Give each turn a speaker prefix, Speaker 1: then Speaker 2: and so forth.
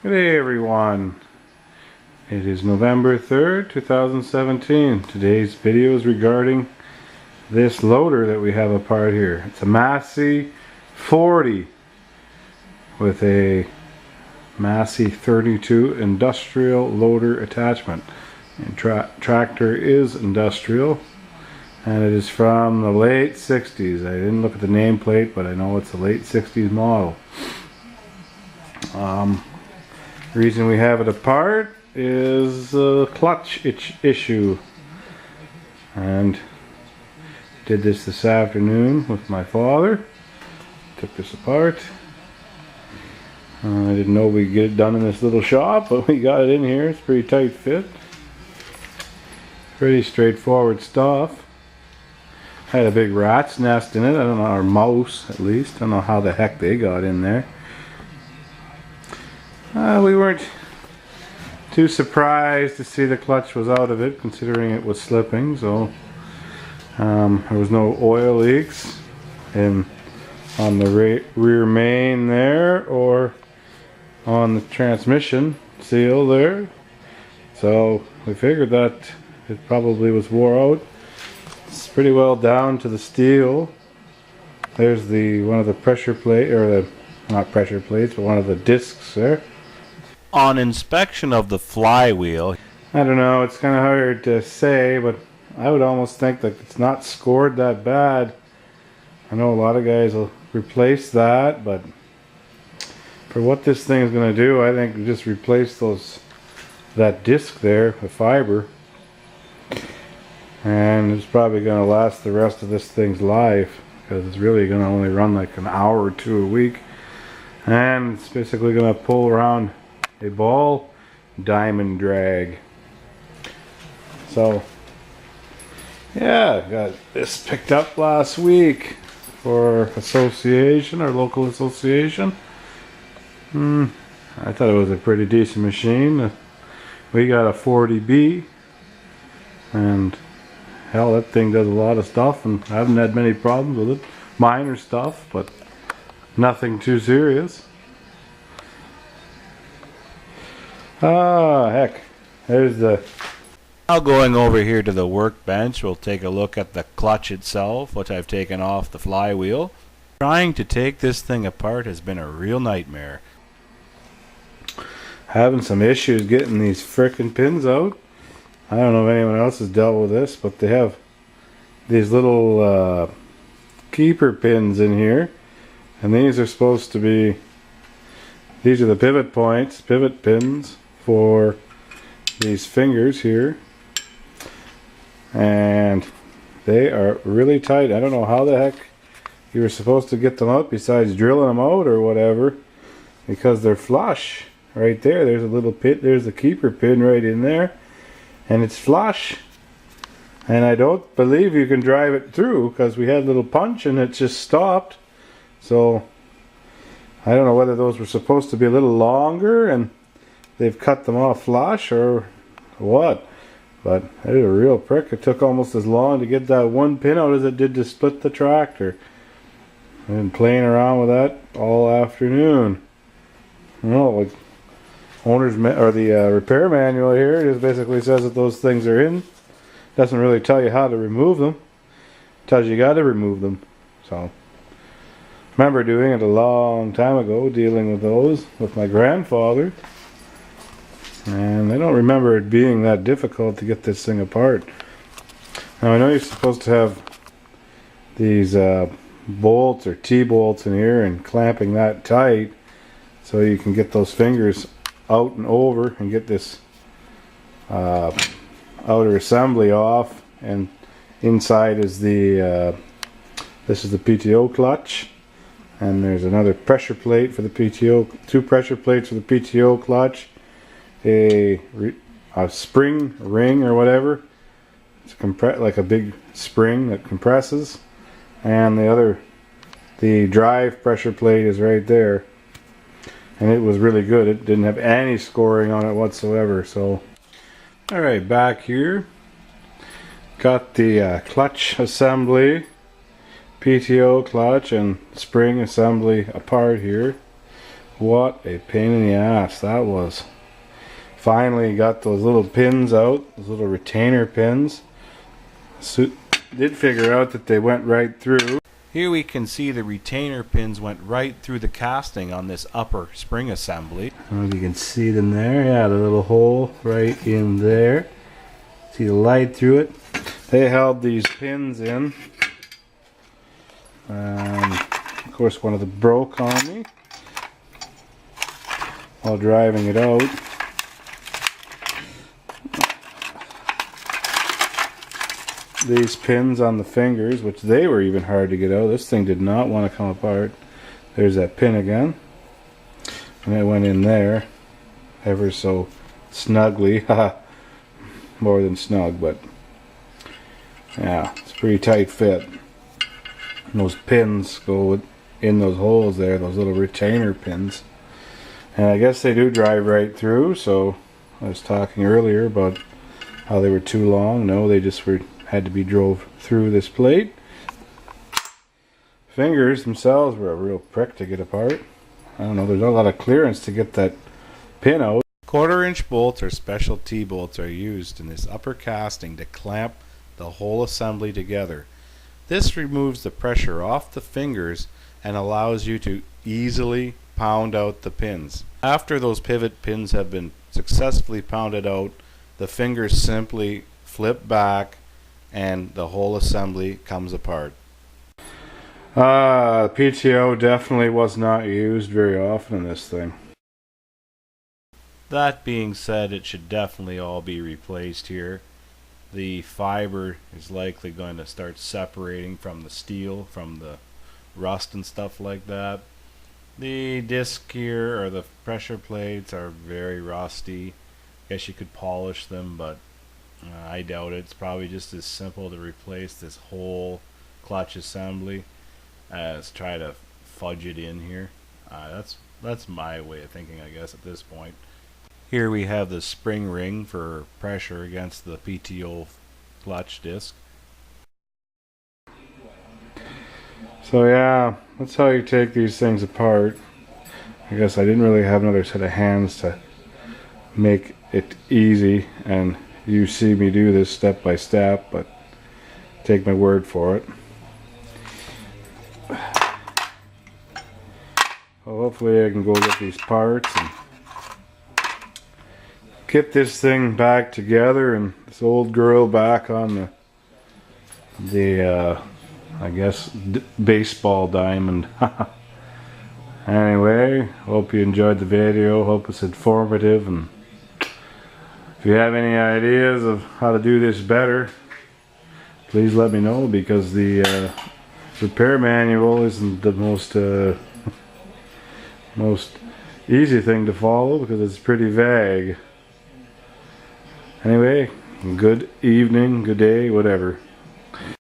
Speaker 1: Good day everyone. It is November 3rd, 2017. Today's video is regarding this loader that we have apart here. It's a Massey 40 with a Massey 32 industrial loader attachment. And tractor is industrial, and it is from the late 60s. I didn't look at the nameplate, but I know it's a late 60s model. The reason we have it apart is a clutch issue, and did this afternoon with my father. Took this apart. I didn't know we'd get it done in this little shop, but we got it in here. It's pretty tight fit. Pretty straightforward stuff. Had a big rat's nest in it. I don't know, or mouse at least. I don't know how the heck they got in there. We weren't too surprised to see the clutch was out of it, considering it was slipping. So there was no oil leaks on the rear main there, or on the transmission seal there. So we figured that it probably was wore out. It's pretty well down to the steel. There's one of the pressure plate, or the not pressure plates, but one of the discs there.
Speaker 2: On inspection of the flywheel,
Speaker 1: I don't know, it's kind of hard to say, but I would almost think that it's not scored that bad. I know a lot of guys will replace that, but for what this thing is going to do, I think just replace that disc there, the fiber, and it's probably going to last the rest of this thing's life, because it's really going to only run like an hour or two a week, and it's basically going to pull around a ball diamond drag. So yeah, got this picked up last week for association, our local association. I thought it was a pretty decent machine. We got a 40B, and hell, that thing does a lot of stuff, and I haven't had many problems with it. Minor stuff, but nothing too serious. Heck, there's
Speaker 2: now going over here to the workbench, we'll take a look at the clutch itself, which I've taken off the flywheel. Trying to take this thing apart has been a real nightmare.
Speaker 1: Having some issues getting these frickin' pins out. I don't know if anyone else has dealt with this, but they have these little keeper pins in here, and these are supposed to be, these are the pivot pins for these fingers here, and they are really tight. I don't know how the heck you were supposed to get them out besides drilling them out or whatever, because they're flush right there. There's a little pin, there's the keeper pin right in there, and it's flush, and I don't believe you can drive it through, because we had a little punch and it just stopped. So I don't know whether those were supposed to be a little longer and they've cut them off flush or what, but it was a real prick. It took almost as long to get that one pin out as it did to split the tractor. I've been playing around with that all afternoon. Well, like the repair manual here just basically says that those things are in. Doesn't really tell you how to remove them. It tells you got to remove them. So remember doing it a long time ago, dealing with those with my grandfather, and I don't remember it being that difficult to get this thing apart. Now I know you're supposed to have these bolts or T-bolts in here and clamping that tight so you can get those fingers out and over and get this outer assembly off, and inside is this is the PTO clutch, and there's another pressure plate for the PTO, two pressure plates for the PTO clutch, a spring ring or whatever, it's like a big spring that compresses, and the drive pressure plate is right there, and it was really good. It didn't have any scoring on it whatsoever. So alright, back here got the clutch assembly, PTO clutch and spring assembly apart here. What a pain in the ass that was. Finally got those little pins out, those little retainer pins. So, did figure out that they went right through.
Speaker 2: Here we can see the retainer pins went right through the casting on this upper spring assembly.
Speaker 1: I don't know if you can see them there. Yeah, the little hole right in there. See the light through it. They held these pins in. Of course, one of them broke on me while driving it out. These pins on the fingers, which they were even hard to get out. This thing did not want to come apart. There's that pin again. And it went in there ever so snugly. More than snug, but yeah, it's a pretty tight fit. And those pins go in those holes there, those little retainer pins. And I guess they do drive right through, so I was talking earlier about how they were too long. No, they just had to be drove through this plate. Fingers themselves were a real prick to get apart. I don't know, there's not a lot of clearance to get that pin out.
Speaker 2: 1/4-inch bolts or special T-bolts are used in this upper casting to clamp the whole assembly together. This removes the pressure off the fingers and allows you to easily pound out the pins. After those pivot pins have been successfully pounded out, the fingers simply flip back and the whole assembly comes apart.
Speaker 1: PTO definitely was not used very often in this thing.
Speaker 2: That being said, it should definitely all be replaced here. The fiber is likely going to start separating from the steel, from the rust and stuff like that. The disc here, or the pressure plates, are very rusty. Guess you could polish them, but I doubt it. It's probably just as simple to replace this whole clutch assembly as try to fudge it in here. That's my way of thinking, I guess, at this point. Here we have the spring ring for pressure against the PTO clutch disc.
Speaker 1: So yeah, that's how you take these things apart. I guess I didn't really have another set of hands to make it easy, and you see me do this step by step, but take my word for it. Well, hopefully I can go get these parts and get this thing back together and this old girl back on the I guess baseball diamond. Anyway, hope you enjoyed the video. Hope it's informative, and if you have any ideas of how to do this better, please let me know, because the repair manual isn't the most easy thing to follow, because it's pretty vague. Anyway, good evening, good day, whatever.